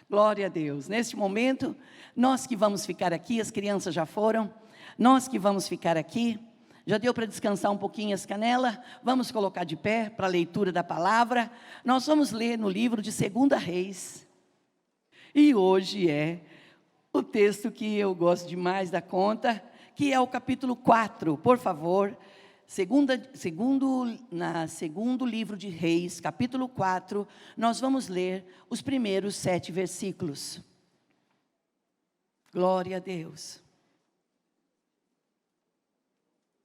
Glória a Deus. Neste momento, nós que vamos ficar aqui, as crianças já foram, nós que vamos ficar aqui, já deu para descansar um pouquinho as canelas, vamos colocar de pé para a leitura da palavra. Nós vamos ler no livro de 2 Reis, e hoje é o texto que eu gosto demais da conta, que é o capítulo 4, por favor, segundo livro de Reis, capítulo 4, nós vamos ler os primeiros 7 versículos. Glória a Deus.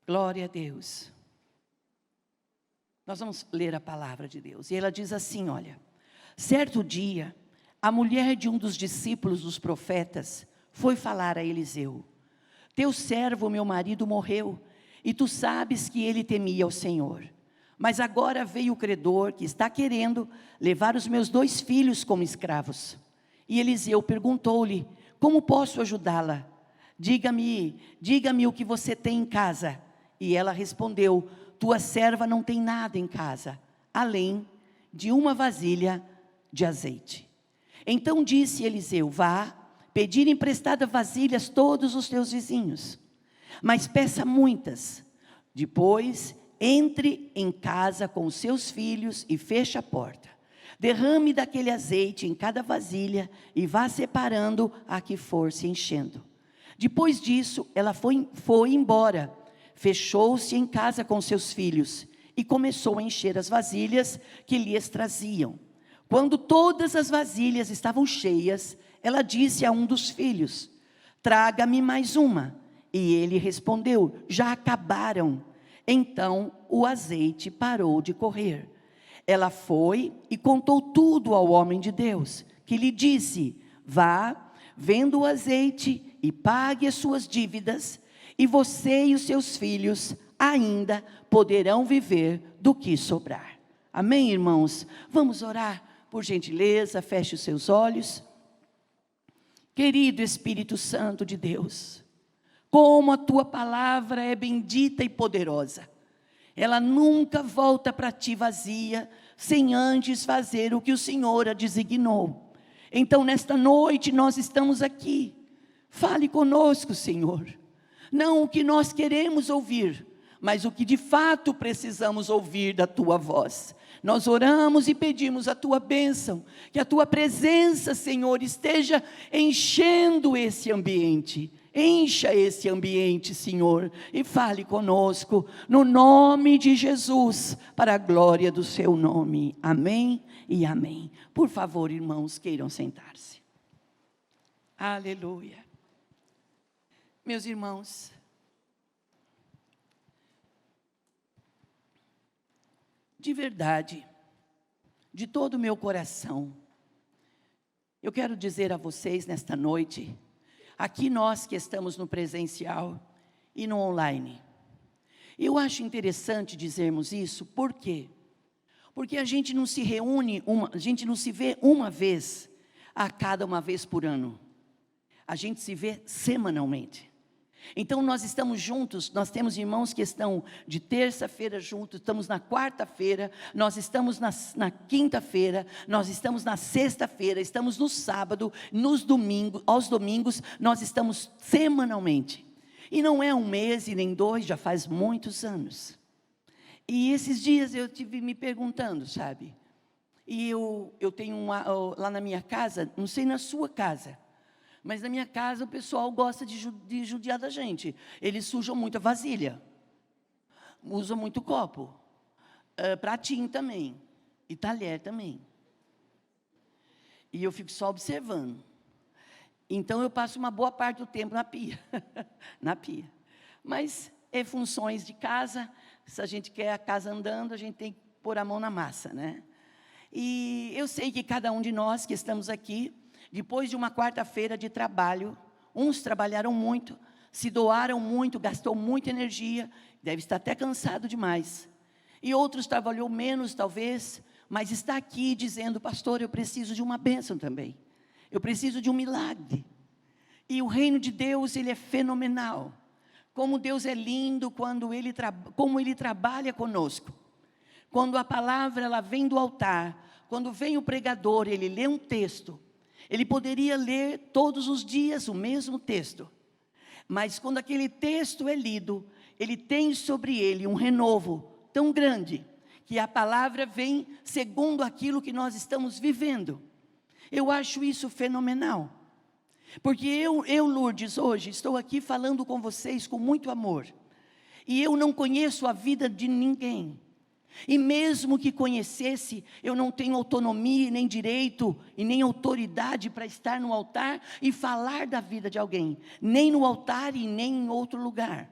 Glória a Deus. Nós vamos ler a palavra de Deus, e ela diz assim, olha: certo dia, a mulher de um dos discípulos dos profetas foi falar a Eliseu: teu servo, meu marido, morreu, e tu sabes que ele temia ao Senhor. Mas agora veio o credor que está querendo levar os meus 2 filhos como escravos. E Eliseu perguntou-lhe: como posso ajudá-la? Diga-me o que você tem em casa. E ela respondeu: tua serva não tem nada em casa, além de uma vasilha de azeite. Então disse Eliseu: vá pedir emprestada vasilhas todos os teus vizinhos, mas peça muitas. Depois entre em casa com os seus filhos e feche a porta. Derrame daquele azeite em cada vasilha e vá separando a que for se enchendo. Depois disso, ela foi embora, fechou-se em casa com seus filhos e começou a encher as vasilhas que lhes traziam. Quando todas as vasilhas estavam cheias, ela disse a um dos filhos: traga-me mais uma. E ele respondeu: já acabaram. Então o azeite parou de correr. Ela foi e contou tudo ao homem de Deus, que lhe disse: vá, venda o azeite e pague as suas dívidas, e você e os seus filhos ainda poderão viver do que sobrar. Amém, irmãos? Vamos orar, por gentileza, feche os seus olhos. Querido Espírito Santo de Deus, como a tua palavra é bendita e poderosa. Ela nunca volta para ti vazia, sem antes fazer o que o Senhor a designou. Então, nesta noite, nós estamos aqui. Fale conosco, Senhor. Não o que nós queremos ouvir, mas o que de fato precisamos ouvir da tua voz. Nós oramos e pedimos a tua bênção, que a tua presença, Senhor, esteja enchendo esse ambiente. Encha esse ambiente, Senhor, e fale conosco, no nome de Jesus, para a glória do seu nome. Amém e amém. Por favor, irmãos, queiram sentar-se. Aleluia. Meus irmãos, de verdade, de todo o meu coração, eu quero dizer a vocês nesta noite, aqui nós que estamos no presencial e no online, eu acho interessante dizermos isso. Por quê? Porque a gente não se reúne, a gente não se vê uma vez a cada uma vez por ano, a gente se vê semanalmente. Então nós estamos juntos, nós temos irmãos que estão de terça-feira juntos, estamos na quarta-feira, nós estamos na quinta-feira, nós estamos na sexta-feira, estamos no sábado, aos domingos, nós estamos semanalmente. E não é um mês e nem 2, já faz muitos anos. E esses dias eu estive me perguntando, sabe? E eu tenho lá na minha casa, não sei na sua casa, mas na minha casa o pessoal gosta de judiar da gente. Eles sujam muita vasilha, usam muito copo, pratinho também, e talher também. E eu fico só observando. Então eu passo uma boa parte do tempo na pia, na pia. Mas é funções de casa, se a gente quer a casa andando, a gente tem que pôr a mão na massa, né? E eu sei que cada um de nós que estamos aqui, depois de uma quarta-feira de trabalho, uns trabalharam muito, se doaram muito, gastou muita energia, deve estar até cansado demais. E outros trabalhou menos talvez, mas está aqui dizendo: pastor, eu preciso de uma bênção também. Eu preciso de um milagre. E o reino de Deus, ele é fenomenal. Como Deus é lindo como Ele trabalha conosco. Quando a palavra ela vem do altar, quando vem o pregador, ele lê um texto, Ele poderia ler todos os dias o mesmo texto, mas quando aquele texto é lido, ele tem sobre ele um renovo tão grande, que a palavra vem segundo aquilo que nós estamos vivendo. Eu acho isso fenomenal, porque eu, Lourdes, hoje estou aqui falando com vocês com muito amor, e eu não conheço a vida de ninguém, e mesmo que conhecesse, eu não tenho autonomia, nem direito, e nem autoridade para estar no altar e falar da vida de alguém, nem no altar e nem em outro lugar.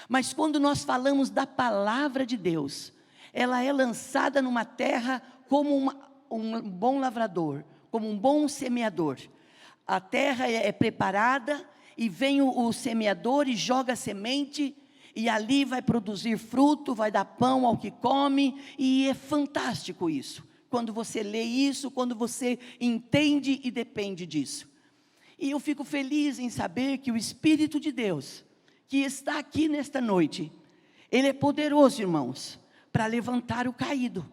Mas quando nós falamos da palavra de Deus, ela é lançada numa terra como um bom lavrador, como um bom semeador. A terra é preparada e vem o semeador e joga a semente, e ali vai produzir fruto, vai dar pão ao que come, e é fantástico isso. Quando você lê isso, quando você entende e depende disso. E eu fico feliz em saber que o Espírito de Deus, que está aqui nesta noite, Ele é poderoso, irmãos, para levantar o caído.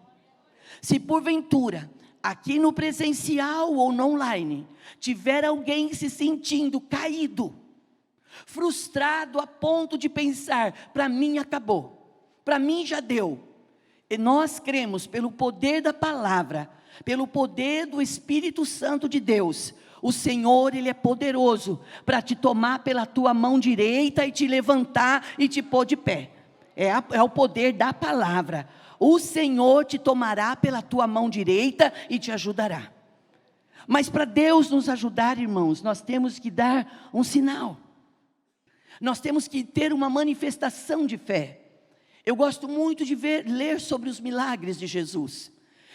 Se porventura, aqui no presencial ou no online, tiver alguém se sentindo caído, frustrado a ponto de pensar, para mim acabou, para mim já deu. E nós cremos pelo poder da palavra, pelo poder do Espírito Santo de Deus. O Senhor, Ele é poderoso para te tomar pela tua mão direita e te levantar e te pôr de pé. É o poder da palavra. O Senhor te tomará pela tua mão direita e te ajudará. Mas para Deus nos ajudar, irmãos, nós temos que dar um sinal. Nós temos que ter uma manifestação de fé. Eu gosto muito de ler sobre os milagres de Jesus.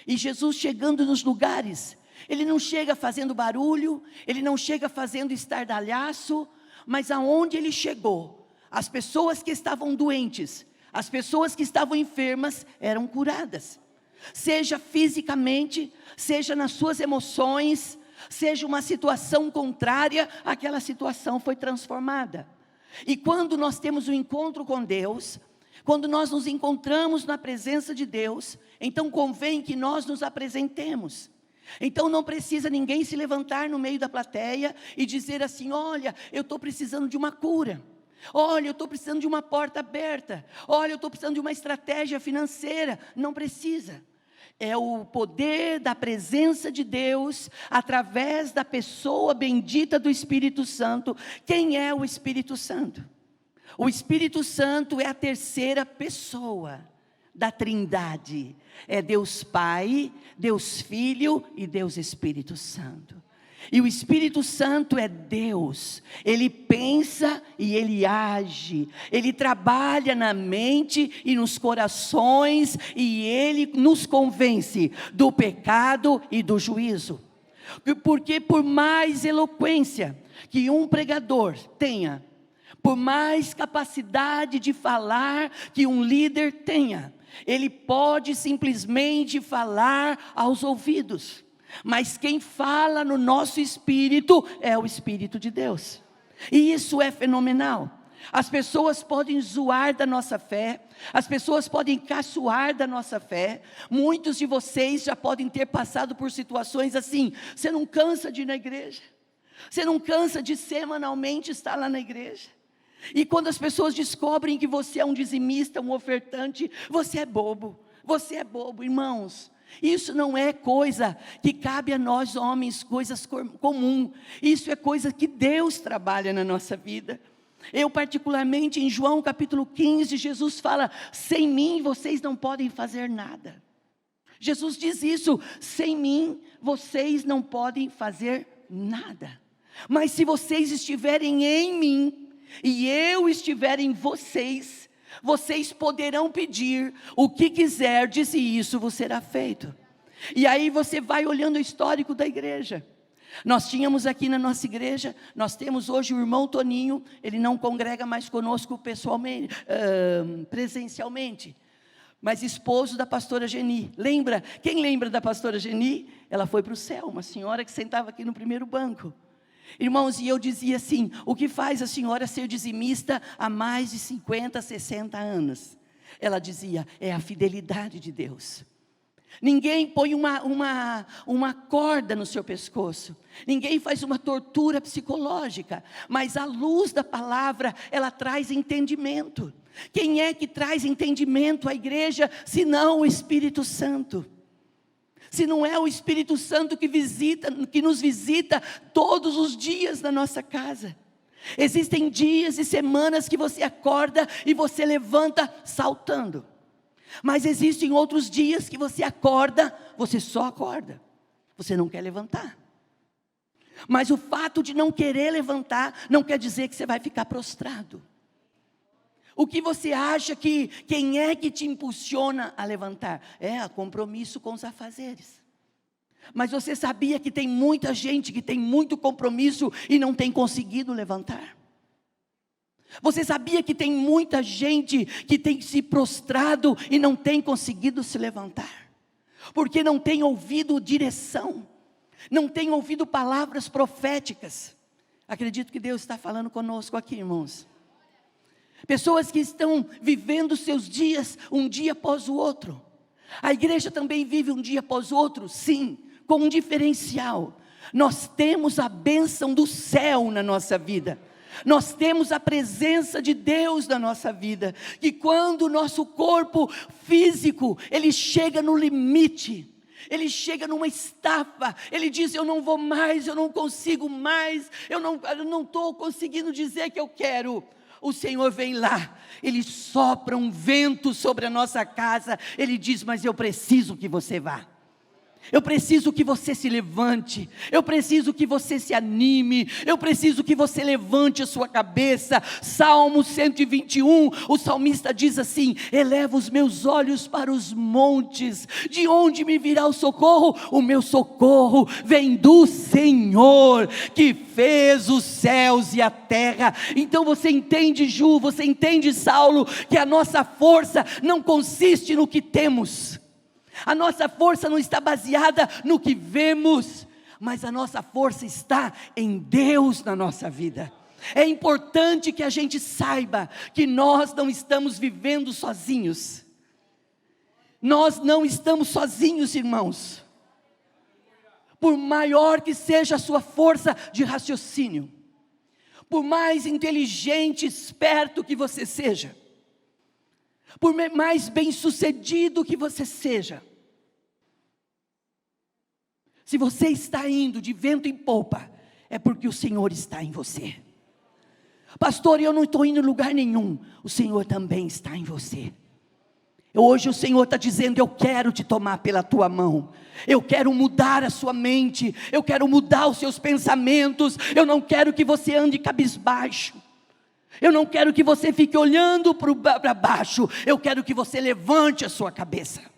E Jesus chegando nos lugares, Ele não chega fazendo barulho, Ele não chega fazendo estardalhaço, mas aonde Ele chegou, as pessoas que estavam doentes, as pessoas que estavam enfermas eram curadas. Seja fisicamente, seja nas suas emoções, seja uma situação contrária, aquela situação foi transformada. E quando nós temos um encontro com Deus, quando nós nos encontramos na presença de Deus, então convém que nós nos apresentemos. Então não precisa ninguém se levantar no meio da plateia e dizer assim: olha, eu estou precisando de uma cura, olha, eu estou precisando de uma porta aberta, olha, eu estou precisando de uma estratégia financeira. Não precisa. É o poder da presença de Deus, através da pessoa bendita do Espírito Santo. Quem é o Espírito Santo? O Espírito Santo é a terceira pessoa da Trindade. É Deus Pai, Deus Filho e Deus Espírito Santo. E o Espírito Santo é Deus, Ele pensa e Ele age, Ele trabalha na mente e nos corações, e Ele nos convence do pecado e do juízo. Porque por mais eloquência que um pregador tenha, por mais capacidade de falar que um líder tenha, ele pode simplesmente falar aos ouvidos. Mas quem fala no nosso espírito é o Espírito de Deus. E isso é fenomenal. As pessoas podem zoar da nossa fé, as pessoas podem caçoar da nossa fé. Muitos de vocês já podem ter passado por situações assim: você não cansa de ir na igreja, você não cansa de semanalmente estar lá na igreja. E quando as pessoas descobrem que você é um dizimista, um ofertante, você é bobo, irmãos. Isso não é coisa que cabe a nós homens, coisas comum. Isso é coisa que Deus trabalha na nossa vida. Eu particularmente em João capítulo 15, Jesus fala: sem mim vocês não podem fazer nada. Jesus diz isso: sem mim vocês não podem fazer nada. Mas se vocês estiverem em mim e eu estiver em vocês, vocês poderão pedir o que quiserdes e isso vos será feito. E aí você vai olhando o histórico da igreja. Nós tínhamos aqui na nossa igreja, nós temos hoje o irmão Toninho. Ele não congrega mais conosco pessoalmente, presencialmente, mas esposo da pastora Geni. Lembra? Quem lembra da pastora Geni? Ela foi para o céu, uma senhora que sentava aqui no primeiro banco. Irmãos, e eu dizia assim: o que faz a senhora ser dizimista há mais de 50, 60 anos? Ela dizia: é a fidelidade de Deus. Ninguém põe uma corda no seu pescoço. Ninguém faz uma tortura psicológica. Mas a luz da palavra, ela traz entendimento. Quem é que traz entendimento à igreja, se não o Espírito Santo? Se não é o Espírito Santo que nos visita todos os dias na nossa casa. Existem dias e semanas que você acorda e você levanta saltando. Mas existem outros dias que você acorda, você só acorda. Você não quer levantar. Mas o fato de não querer levantar, não quer dizer que você vai ficar prostrado. O que você acha que, quem é que te impulsiona a levantar? É o compromisso com os afazeres. Mas você sabia que tem muita gente que tem muito compromisso e não tem conseguido levantar? Você sabia que tem muita gente que tem se prostrado e não tem conseguido se levantar? Porque não tem ouvido direção, não tem ouvido palavras proféticas. Acredito que Deus está falando conosco aqui, irmãos. Pessoas que estão vivendo seus dias um dia após o outro. A igreja também vive um dia após o outro, sim, com um diferencial. Nós temos a bênção do céu na nossa vida. Nós temos a presença de Deus na nossa vida, que quando o nosso corpo físico, ele chega no limite, ele chega numa estafa, ele diz, eu não vou mais, eu não consigo mais, eu não estou conseguindo dizer que eu quero. O Senhor vem lá, Ele sopra um vento sobre a nossa casa, Ele diz, mas eu preciso que você vá. Eu preciso que você se levante, eu preciso que você se anime, eu preciso que você levante a sua cabeça. Salmo 121, o salmista diz assim, eleva os meus olhos para os montes, de onde me virá o socorro? O meu socorro vem do Senhor, que fez os céus e a terra. Então você entende, Ju, você entende, Saulo, que a nossa força não consiste no que temos. A nossa força não está baseada no que vemos, mas a nossa força está em Deus na nossa vida. É importante que a gente saiba que nós não estamos vivendo sozinhos. Nós não estamos sozinhos, irmãos. Por maior que seja a sua força de raciocínio, por mais inteligente, esperto que você seja, por mais bem-sucedido que você seja, se você está indo de vento em popa, é porque o Senhor está em você. Pastor, eu não estou indo em lugar nenhum. O Senhor também está em você. Hoje o Senhor está dizendo, eu quero te tomar pela tua mão. Eu quero mudar a sua mente. Eu quero mudar os seus pensamentos. Eu não quero que você ande cabisbaixo. Eu não quero que você fique olhando para baixo. Eu quero que você levante a sua cabeça.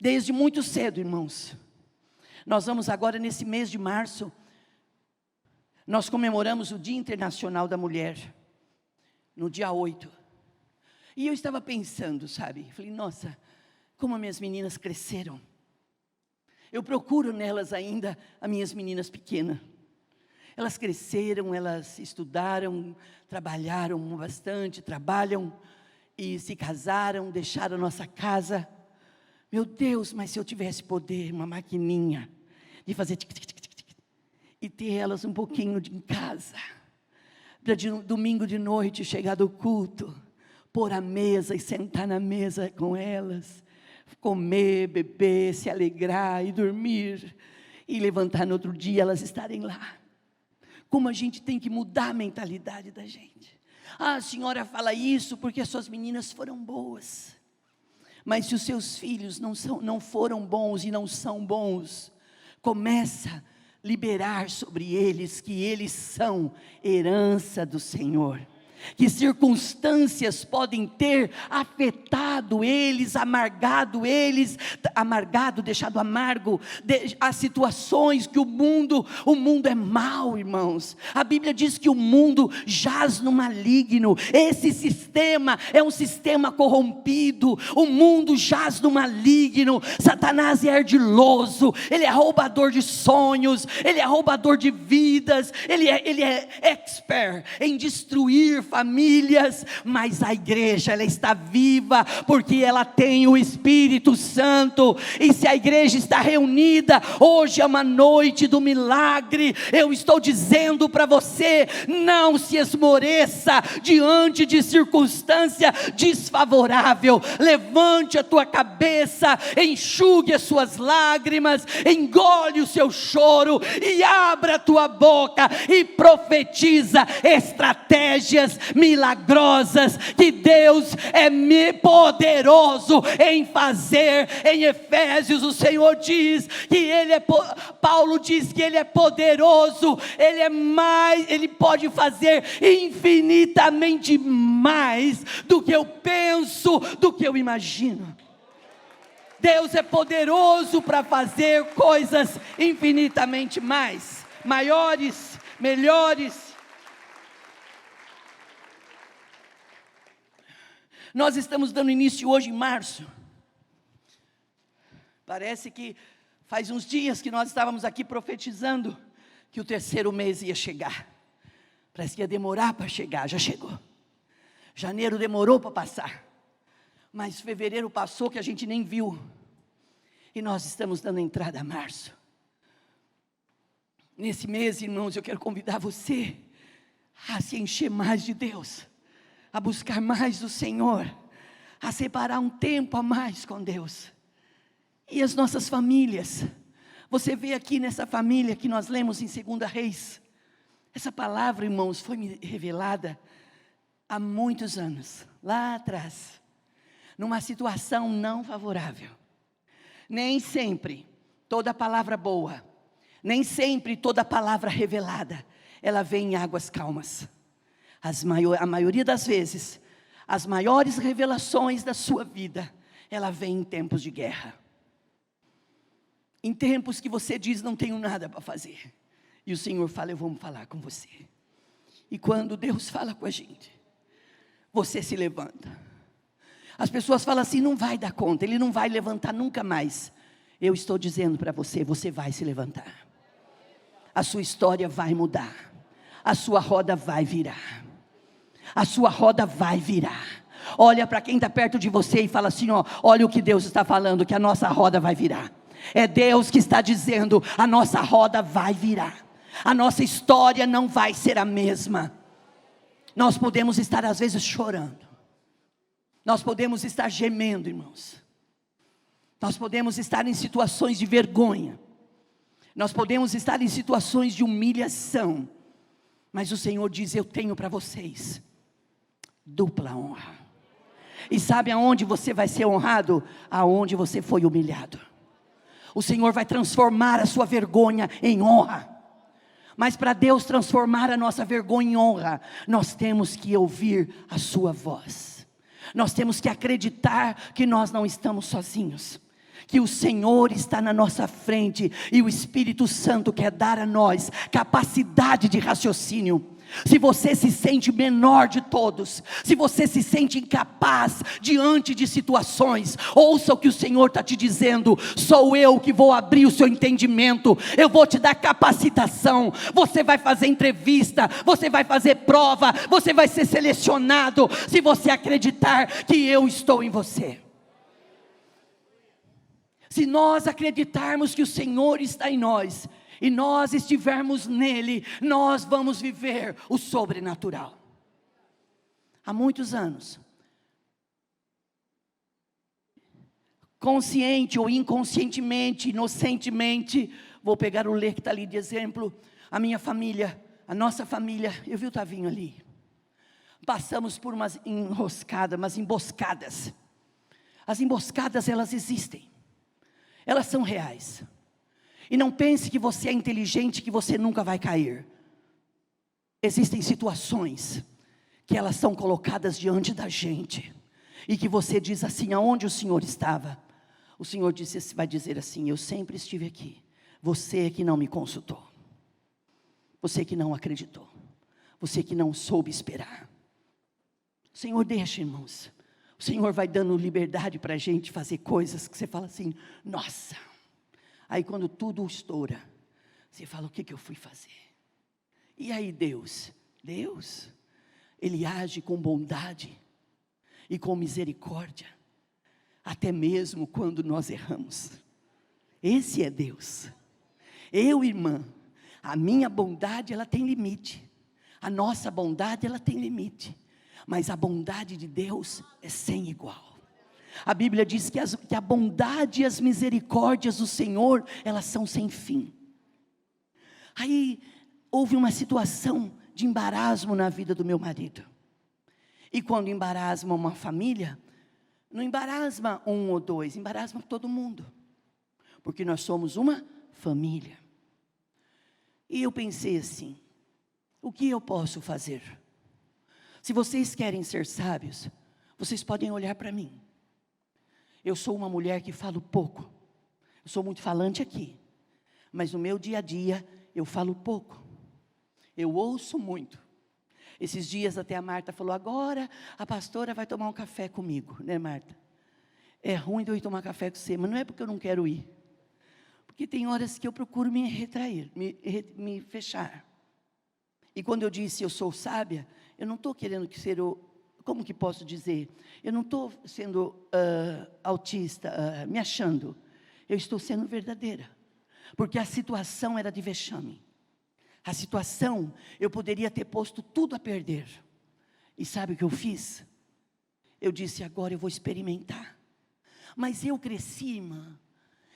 Desde muito cedo, irmãos, nós vamos agora nesse mês de março, nós comemoramos o Dia Internacional da Mulher, no dia 8, e eu estava pensando, sabe, falei, nossa, como as minhas meninas cresceram, eu procuro nelas ainda as minhas meninas pequenas, elas cresceram, elas estudaram, trabalharam bastante, trabalham, e se casaram, deixaram a nossa casa. Meu Deus, mas se eu tivesse poder, uma maquininha, de fazer e ter elas um pouquinho em casa, para de domingo de noite chegar do culto, pôr a mesa e sentar na mesa com elas, comer, beber, se alegrar e dormir, e levantar no outro dia elas estarem lá. Como a gente tem que mudar a mentalidade da gente. Ah, a senhora fala isso porque as suas meninas foram boas. Mas se os seus filhos não foram bons e não são bons, começa a liberar sobre eles que eles são herança do Senhor. Que circunstâncias podem ter afetado eles, deixado amargo, as situações que o mundo é mau, irmãos. A Bíblia diz que o mundo jaz no maligno. Esse sistema é um sistema corrompido. O mundo jaz no maligno. Satanás é ardiloso, ele é roubador de sonhos, ele é roubador de vidas, ele é expert em destruir famílias, mas a igreja, ela está viva, porque ela tem o Espírito Santo. E se a igreja está reunida, hoje é uma noite do milagre. Eu estou dizendo para você, não se esmoreça diante de circunstância desfavorável. Levante a tua cabeça, enxugue as suas lágrimas, engole o seu choro e abra a tua boca e profetiza estratégias milagrosas que Deus é poderoso em fazer. Em Efésios o Senhor diz que Paulo diz que Ele é poderoso, Ele pode fazer infinitamente mais do que eu penso, do que eu imagino. Deus é poderoso para fazer coisas infinitamente mais, maiores, melhores. Nós estamos dando início hoje em março. Parece que faz uns dias que nós estávamos aqui profetizando que o terceiro mês ia chegar. Parece que ia demorar para chegar, já chegou. Janeiro demorou para passar. Mas fevereiro passou que a gente nem viu. E nós estamos dando entrada a março. Nesse mês, irmãos, eu quero convidar você a se encher mais de Deus, a buscar mais do Senhor, a separar um tempo a mais com Deus. E as nossas famílias. Você vê aqui nessa família que nós lemos em 2 Reis. Essa palavra, irmãos, foi me revelada há muitos anos, lá atrás, numa situação não favorável. Nem sempre toda palavra boa, nem sempre toda palavra revelada, ela vem em águas calmas. A maioria das vezes, as maiores revelações da sua vida, ela vem em tempos de guerra. Em tempos que você diz, não tenho nada para fazer. E o Senhor fala, eu vou falar com você. E quando Deus fala com a gente, você se levanta. As pessoas falam assim, não vai dar conta, ele não vai levantar nunca mais. Eu estou dizendo para você, você vai se levantar. A sua história vai mudar. A sua roda vai virar. A sua roda vai virar. Olha para quem está perto de você e fala assim, olha o que Deus está falando, que a nossa roda vai virar. É Deus que está dizendo, a nossa roda vai virar. A nossa história não vai ser a mesma. Nós podemos estar às vezes chorando. Nós podemos estar gemendo, irmãos. Nós podemos estar em situações de vergonha. Nós podemos estar em situações de humilhação. Mas o Senhor diz, eu tenho para vocês dupla honra. E sabe aonde você vai ser honrado? Aonde você foi humilhado. O Senhor vai transformar a sua vergonha em honra. Mas para Deus transformar a nossa vergonha em honra, nós temos que ouvir a sua voz. Nós temos que acreditar que nós não estamos sozinhos, que o Senhor está na nossa frente, e o Espírito Santo quer dar a nós capacidade de raciocínio. Se você se sente menor de todos, se você se sente incapaz diante de situações, ouça o que o Senhor está te dizendo, sou eu que vou abrir o seu entendimento, eu vou te dar capacitação, você vai fazer entrevista, você vai fazer prova, você vai ser selecionado, se você acreditar que eu estou em você. Se nós acreditarmos que o Senhor está em nós, e nós estivermos nele, nós vamos viver o sobrenatural. Há muitos anos, consciente ou inconscientemente, inocentemente, vou pegar o Lê que está ali de exemplo, a minha família, a nossa família, eu vi o Tavinho ali, passamos por umas enroscadas, umas emboscadas. As emboscadas, elas existem, elas são reais. E não pense que você é inteligente, que você nunca vai cair. Existem situações que elas são colocadas diante da gente, e que você diz assim, aonde o Senhor estava? O Senhor vai dizer assim, eu sempre estive aqui. Você que não me consultou. Você que não acreditou. Você que não soube esperar. O Senhor deixa, irmãos. O Senhor vai dando liberdade para a gente fazer coisas que você fala assim, nossa. Aí quando tudo estoura, você fala, o que eu fui fazer? E aí Deus, Ele age com bondade e com misericórdia, até mesmo quando nós erramos. Esse é Deus. Eu, irmã, a minha bondade, ela tem limite. A nossa bondade, ela tem limite. Mas a bondade de Deus é sem igual. A Bíblia diz que a bondade e as misericórdias do Senhor, elas são sem fim. Aí, houve uma situação de embaraço na vida do meu marido. E quando embarasma uma família, não embarasma um ou dois, embarasma todo mundo. Porque nós somos uma família. E eu pensei assim, o que eu posso fazer? Se vocês querem ser sábios, vocês podem olhar para mim. Eu sou uma mulher que falo pouco. Eu sou muito falante aqui. Mas no meu dia a dia, eu falo pouco. Eu ouço muito. Esses dias até a Marta falou, agora a pastora vai tomar um café comigo, né, Marta? É ruim de eu ir tomar café com você, mas não é porque eu não quero ir. Porque tem horas que eu procuro me retrair, me fechar. E quando eu disse eu sou sábia, eu não estou querendo ser como que posso dizer? Eu não estou sendo autista, me achando. Eu estou sendo verdadeira. Porque a situação era de vexame. A situação, eu poderia ter posto tudo a perder. E sabe o que eu fiz? Eu disse, agora eu vou experimentar. Mas eu cresci, irmã.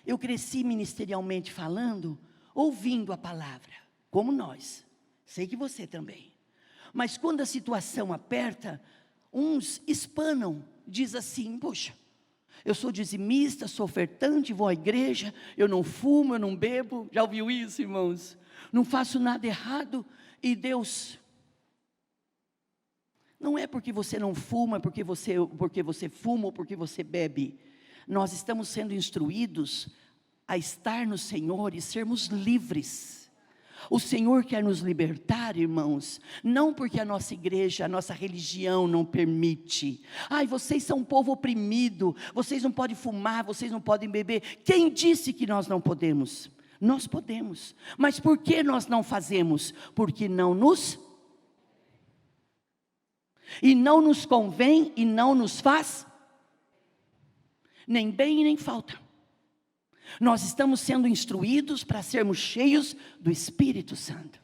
Eu cresci ministerialmente falando, ouvindo a palavra, como nós. Sei que você também. Mas quando a situação aperta, uns espanam, diz assim, poxa, eu sou dizimista, sou ofertante, vou à igreja, eu não fumo, eu não bebo. Já ouviu isso, irmãos? Não faço nada errado, e Deus... Não é porque você não fuma, porque você fuma ou porque você bebe. Nós estamos sendo instruídos a estar no Senhor e sermos livres. O Senhor quer nos libertar, irmãos, não porque a nossa igreja, a nossa religião não permite. Ai, vocês são um povo oprimido, vocês não podem fumar, vocês não podem beber. Quem disse que nós não podemos? Nós podemos, mas por que nós não fazemos? Porque não nos... E não nos convém e não nos faz nem bem e nem falta. Nós estamos sendo instruídos para sermos cheios do Espírito Santo.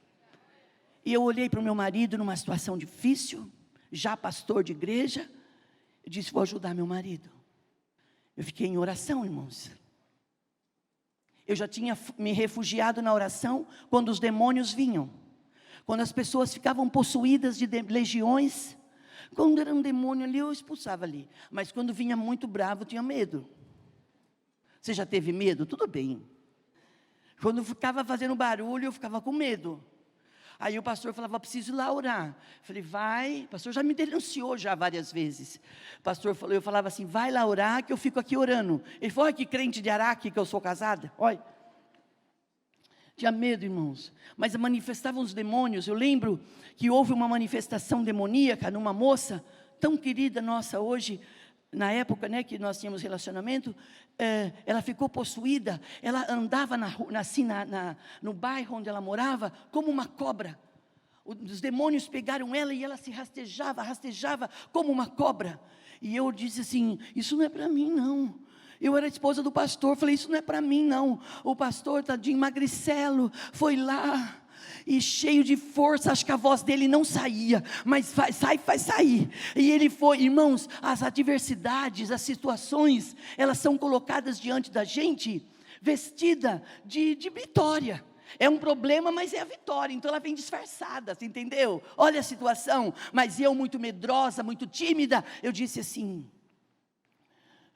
E eu olhei para o meu marido numa situação difícil, já pastor de igreja, eu disse, vou ajudar meu marido. Eu fiquei em oração, irmãos. Eu já tinha me refugiado na oração quando os demônios vinham. Quando as pessoas ficavam possuídas de legiões. Quando era um demônio ali, eu expulsava ali. Mas quando vinha muito bravo, eu tinha medo. Você já teve medo? Tudo bem. Quando ficava fazendo barulho, eu ficava com medo. Aí o pastor falava, preciso ir lá orar. Eu falei, vai. O pastor já me denunciou já várias vezes. O pastor falou, eu falava assim, vai lá orar que eu fico aqui orando. Ele falou, olha que crente de Araque que eu sou casada. Olha. Tinha medo, irmãos. Mas manifestavam os demônios. Eu lembro que houve uma manifestação demoníaca numa moça, tão querida nossa hoje, na época, né, que nós tínhamos relacionamento, ela ficou possuída, ela andava no bairro onde ela morava, como uma cobra. Os demônios pegaram ela e ela se rastejava como uma cobra. E eu disse assim, isso não é para mim não. Eu era esposa do pastor, falei, isso não é para mim não. O pastor, tadinho, magricelo, foi lá, e cheio de força, acho que a voz dele não saía, mas vai sair. E ele foi, irmãos, as adversidades, as situações, elas são colocadas diante da gente, vestida de vitória. É um problema, mas é a vitória, então ela vem disfarçada, você entendeu? Olha a situação, mas eu muito medrosa, muito tímida, eu disse assim,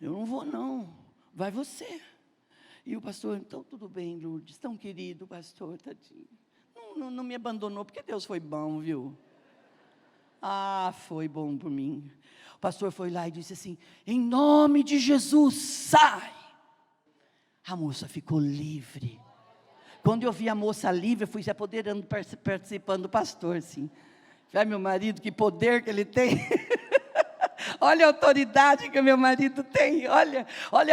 eu não vou não, vai você. E o pastor, então tudo bem, Lourdes, tão querido pastor, tadinho. Não me abandonou, porque Deus foi bom, viu? Ah, foi bom por mim. O pastor foi lá e disse assim, em nome de Jesus, sai. A moça ficou livre. Quando eu vi a moça livre, eu fui se apoderando, participando do pastor, assim. Vai, meu marido, que poder que ele tem. Olha a autoridade que o meu marido tem, olha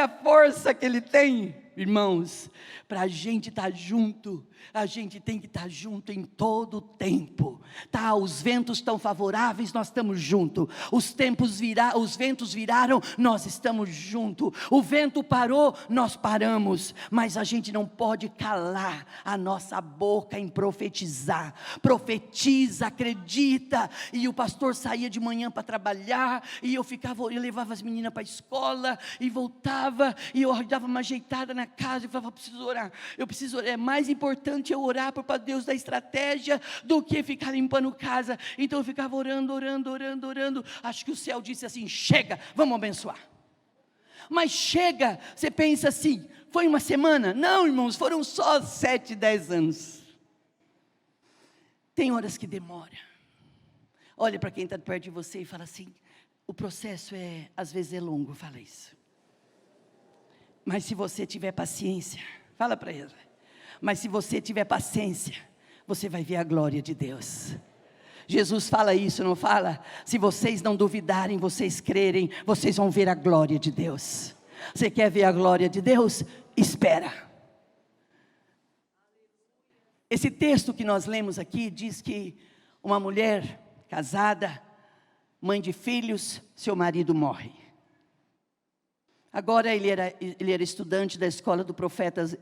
a força que ele tem. Irmãos, para a gente estar junto, a gente tem que estar junto em todo o tempo. Tá, os ventos estão favoráveis, nós estamos juntos. Os ventos viraram, nós estamos juntos. O vento parou, nós paramos. Mas a gente não pode calar a nossa boca em profetizar. Profetiza, acredita. E o pastor saía de manhã para trabalhar, e eu levava as meninas para a escola, e voltava, e eu dava uma ajeitada na casa, e falava, eu preciso orar, é mais importante eu orar para Deus dar estratégia, do que ficar limpando casa. Então eu ficava orando, acho que o céu disse assim, chega, vamos abençoar. Mas chega, você pensa assim, foi uma semana? Não, irmãos, foram só 7, 10 anos. Tem horas que demora. Olha para quem está perto de você e fala assim, o processo às vezes é longo, fala isso. Mas se você tiver paciência, fala para ele, mas se você tiver paciência, você vai ver a glória de Deus. Jesus fala isso, não fala? Se vocês não duvidarem, vocês crerem, vocês vão ver a glória de Deus. Você quer ver a glória de Deus? Espera. Esse texto que nós lemos aqui diz que uma mulher casada, mãe de filhos, seu marido morre. Agora ele era estudante da escola do profetas,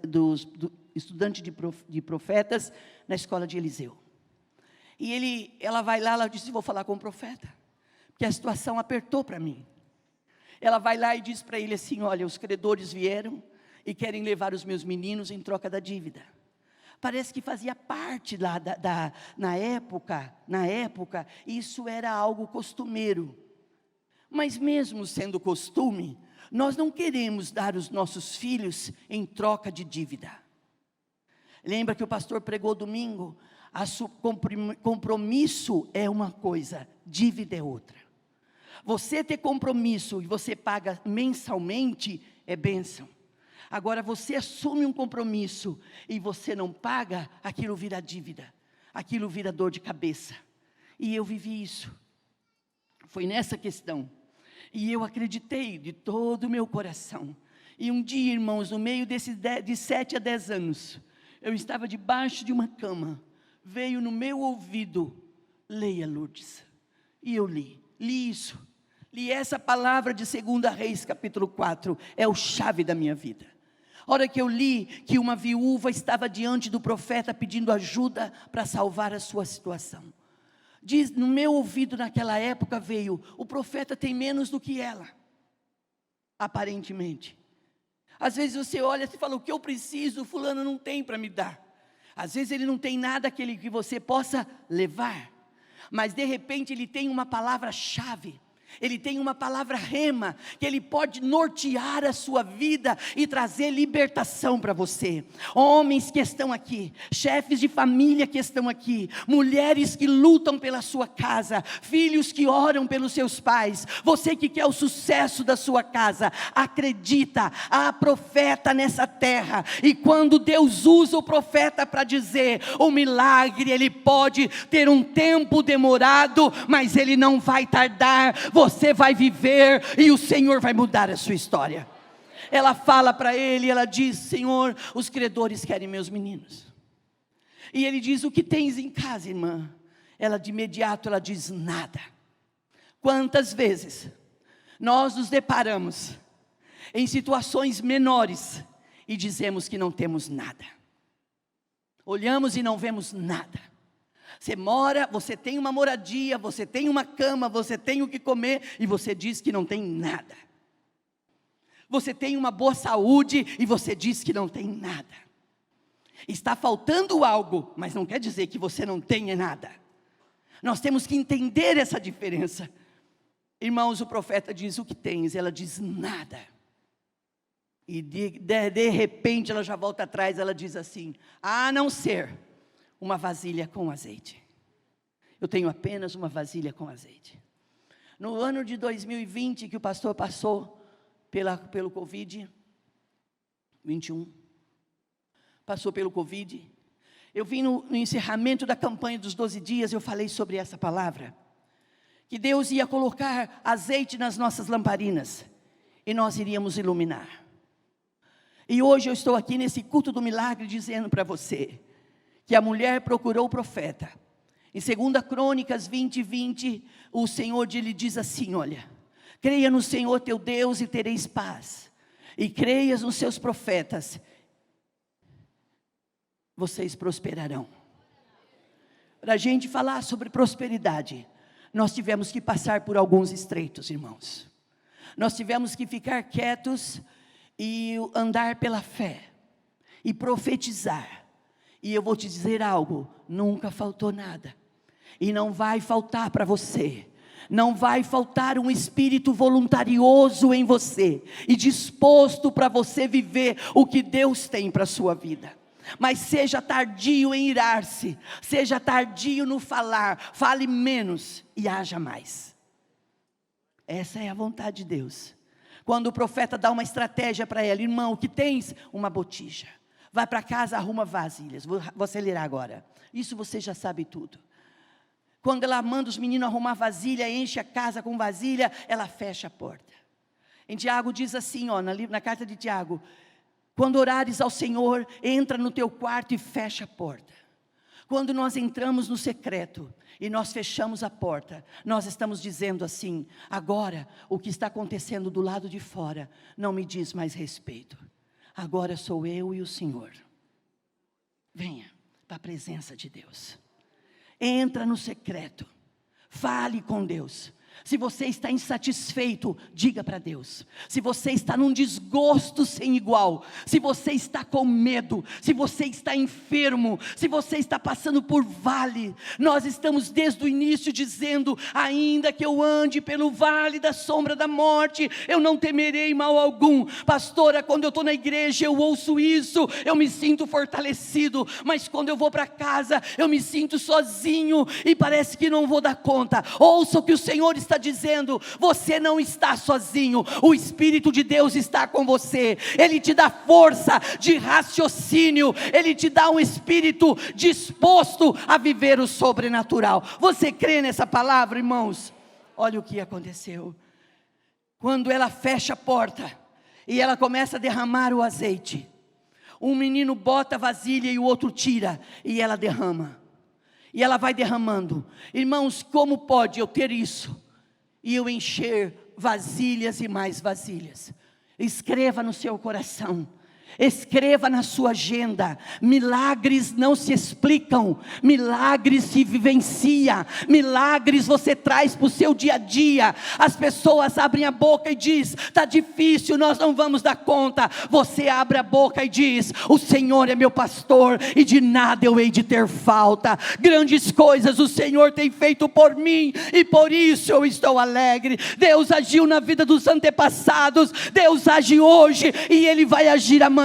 estudante de profetas na escola de Eliseu. E ela vai lá, ela disse, vou falar com o profeta, porque a situação apertou para mim. Ela vai lá e diz para ele assim, olha, os credores vieram e querem levar os meus meninos em troca da dívida. Parece que fazia parte lá na época, isso era algo costumeiro. Mas mesmo sendo costume, nós não queremos dar os nossos filhos em troca de dívida. Lembra que o pastor pregou domingo? Compromisso é uma coisa, dívida é outra. Você ter compromisso e você paga mensalmente é bênção. Agora você assume um compromisso e você não paga, aquilo vira dívida, aquilo vira dor de cabeça. E eu vivi isso, foi nessa questão. E eu acreditei de todo o meu coração. E um dia, irmãos, no meio de 7 a 10 anos, eu estava debaixo de uma cama, veio no meu ouvido, leia Lourdes. E eu li isso. Li essa palavra de 2 Reis, capítulo 4, é o chave da minha vida. A hora que eu li que uma viúva estava diante do profeta pedindo ajuda para salvar a sua situação. Diz, no meu ouvido naquela época veio, o profeta tem menos do que ela, aparentemente. Às vezes você olha e fala, o que eu preciso, fulano não tem para me dar. Às vezes ele não tem nada que você possa levar, mas de repente ele tem uma palavra-chave. Ele tem uma palavra rema, que ele pode nortear a sua vida e trazer libertação para você. Homens que estão aqui, chefes de família que estão aqui, mulheres que lutam pela sua casa, filhos que oram pelos seus pais, você que quer o sucesso da sua casa, acredita, há profeta nessa terra, e quando Deus usa o profeta para dizer, o milagre, ele pode ter um tempo demorado, mas ele não vai tardar, você vai viver e o Senhor vai mudar a sua história. Ela fala para ele, ela diz, Senhor, os credores querem meus meninos. E ele diz, o que tens em casa, irmã? Ela de imediato, ela diz, nada. Quantas vezes nós nos deparamos em situações menores e dizemos que não temos nada. Olhamos e não vemos nada. Você mora, você tem uma moradia, você tem uma cama, você tem o que comer e você diz que não tem nada. Você tem uma boa saúde e você diz que não tem nada. Está faltando algo, mas não quer dizer que você não tenha nada. Nós temos que entender essa diferença. Irmãos, o profeta diz, o que tens? Ela diz, nada. E de repente ela já volta atrás, ela diz assim, a não ser uma vasilha com azeite. Eu tenho apenas uma vasilha com azeite. No ano de 2020, que o pastor passou pelo Covid-21, passou pelo Covid, eu vim no encerramento da campanha dos 12 dias, eu falei sobre essa palavra, que Deus ia colocar azeite nas nossas lamparinas, e nós iríamos iluminar. E hoje eu estou aqui nesse culto do milagre dizendo para você, que a mulher procurou o profeta. Em 2 Crônicas 20:20, o Senhor lhe diz assim, olha, creia no Senhor teu Deus e tereis paz, e creias nos seus profetas, vocês prosperarão. Para a gente falar sobre prosperidade, nós tivemos que passar por alguns estreitos, irmãos. Nós tivemos que ficar quietos e andar pela fé, e profetizar. E eu vou te dizer algo, nunca faltou nada, e não vai faltar para você. Não vai faltar um espírito voluntarioso em você, e disposto para você viver o que Deus tem para a sua vida. Mas seja tardio em irar-se, seja tardio no falar, fale menos e haja mais. Essa é a vontade de Deus. Quando o profeta dá uma estratégia para ela, irmão, o que tens? Uma botija. Vai para casa, arruma vasilhas. Vou acelerar agora. Isso você já sabe tudo. Quando ela manda os meninos arrumar vasilha, enche a casa com vasilha, ela fecha a porta. Em Tiago diz assim, ó, na carta de Tiago, quando orares ao Senhor, entra no teu quarto e fecha a porta. Quando nós entramos no secreto e nós fechamos a porta, nós estamos dizendo assim, agora o que está acontecendo do lado de fora não me diz mais respeito. Agora sou eu e o Senhor. Venha para a presença de Deus. Entra no secreto. Fale com Deus. Se você está insatisfeito, diga para Deus. Se você está num desgosto sem igual, se você está com medo, se você está enfermo, se você está passando por vale, nós estamos desde o início dizendo, ainda que eu ande pelo vale da sombra da morte, eu não temerei mal algum. Pastora, quando eu estou na igreja, eu ouço isso, eu me sinto fortalecido, mas quando eu vou para casa, eu me sinto sozinho, e parece que não vou dar conta. Ouça o que o Senhor está dizendo, você não está sozinho, o Espírito de Deus está com você, Ele te dá força de raciocínio, Ele te dá um espírito disposto a viver o sobrenatural. Você crê nessa palavra, irmãos? Olha o que aconteceu, quando ela fecha a porta, e ela começa a derramar o azeite, um menino bota a vasilha e o outro tira, e ela derrama, e ela vai derramando. Irmãos, como pode eu ter isso e eu encher vasilhas e mais vasilhas? Escreva no seu coração, escreva na sua agenda, milagres não se explicam, milagres se vivencia, milagres você traz para o seu dia a dia. As pessoas abrem a boca e diz, está difícil, nós não vamos dar conta. Você abre a boca e diz, o Senhor é meu pastor e de nada eu hei de ter falta. Grandes coisas o Senhor tem feito por mim e por isso eu estou alegre. Deus agiu na vida dos antepassados, Deus age hoje e Ele vai agir amanhã,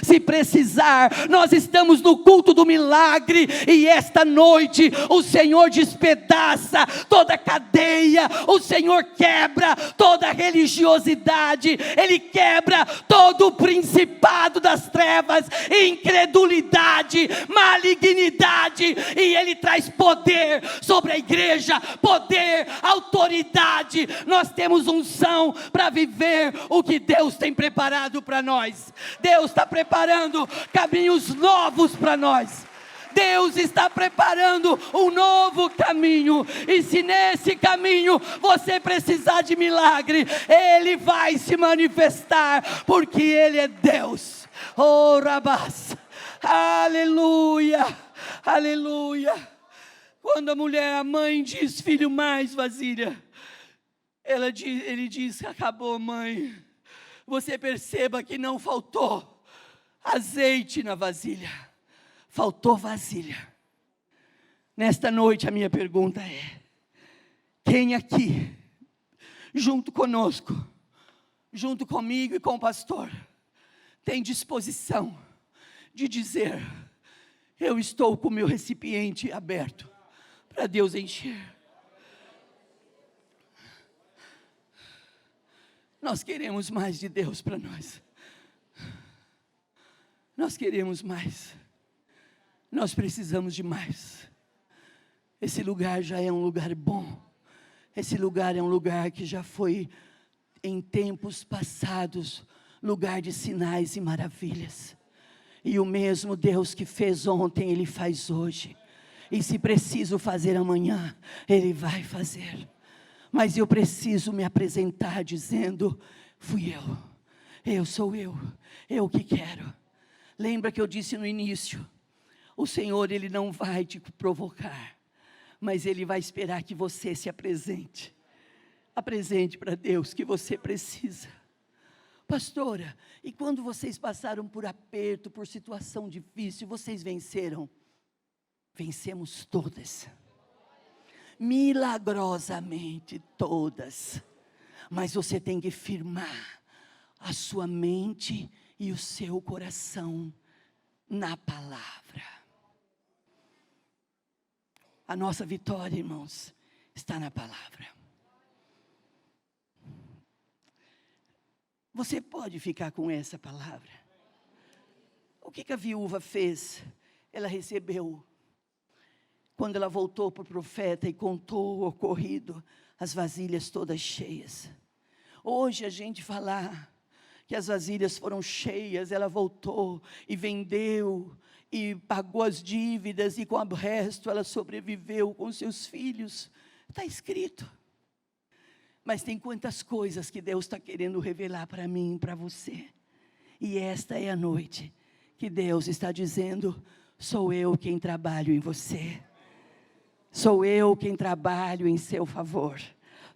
se precisar. Nós estamos no culto do milagre, e esta noite o Senhor despedaça toda cadeia, o Senhor quebra toda religiosidade, Ele quebra todo o principado das trevas, incredulidade, malignidade, e Ele traz poder sobre a igreja, poder, autoridade. Nós temos unção para viver o que Deus tem preparado para nós. Deus está preparando caminhos novos para nós. Deus está preparando um novo caminho, e se nesse caminho você precisar de milagre, Ele vai se manifestar, porque Ele é Deus. Oh, Rabás, aleluia, aleluia. Quando a mulher, a mãe diz, filho, mais vasilha, ele diz, acabou, mãe. Você perceba que não faltou azeite na vasilha, faltou vasilha. Nesta noite a minha pergunta é, quem aqui, junto conosco, junto comigo e com o pastor, tem disposição de dizer, eu estou com o meu recipiente aberto para Deus encher? Nós queremos mais de Deus para nós. Nós queremos mais. Nós precisamos de mais. Esse lugar já é um lugar bom. Esse lugar é um lugar que já foi, em tempos passados, lugar de sinais e maravilhas. E o mesmo Deus que fez ontem, Ele faz hoje. E se preciso fazer amanhã, Ele vai fazer. Mas eu preciso me apresentar dizendo, fui eu sou eu que quero. Lembra que eu disse no início, o Senhor, Ele não vai te provocar, mas Ele vai esperar que você se apresente. Apresente para Deus que você precisa. Pastora, e quando vocês passaram por aperto, por situação difícil, vocês venceram? Vencemos todas. Milagrosamente todas. Mas você tem que firmar a sua mente e o seu coração na palavra. A nossa vitória, irmãos, está na palavra. Você pode ficar com essa palavra. O que a viúva fez? Ela recebeu. Quando ela voltou para o profeta e contou o ocorrido, as vasilhas todas cheias. Hoje a gente falar que as vasilhas foram cheias, ela voltou e vendeu e pagou as dívidas e com o resto ela sobreviveu com seus filhos. Está escrito. Mas tem quantas coisas que Deus está querendo revelar para mim e para você. E esta é a noite que Deus está dizendo, sou eu quem trabalho em você. Sou eu quem trabalho em seu favor.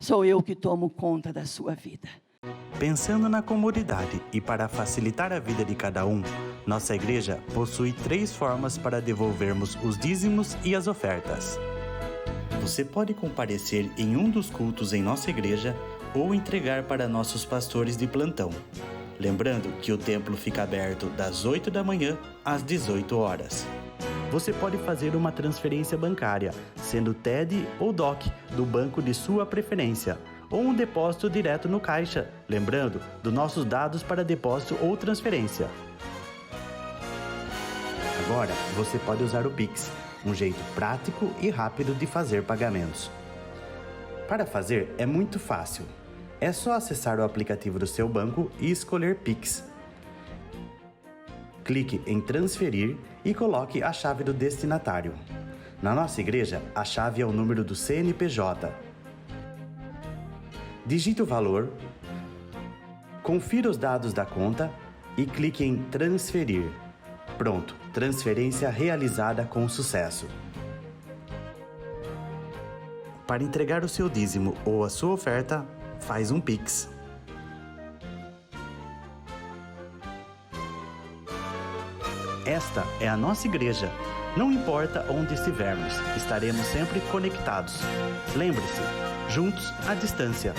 Sou eu que tomo conta da sua vida. Pensando na comunidade e para facilitar a vida de cada um, nossa igreja possui 3 formas para devolvermos os dízimos e as ofertas. Você pode comparecer em um dos cultos em nossa igreja ou entregar para nossos pastores de plantão. Lembrando que o templo fica aberto das 8 da manhã às 18 horas. Você pode fazer uma transferência bancária, sendo TED ou DOC, do banco de sua preferência, ou um depósito direto no caixa, lembrando dos nossos dados para depósito ou transferência. Agora, você pode usar o Pix, um jeito prático e rápido de fazer pagamentos. Para fazer é muito fácil. É só acessar o aplicativo do seu banco e escolher Pix. Clique em transferir e coloque a chave do destinatário. Na nossa igreja, a chave é o número do CNPJ. Digite o valor, confira os dados da conta e clique em transferir. Pronto, transferência realizada com sucesso. Para entregar o seu dízimo ou a sua oferta, faz um Pix. Esta é a nossa igreja. Não importa onde estivermos, estaremos sempre conectados. Lembre-se, juntos à distância.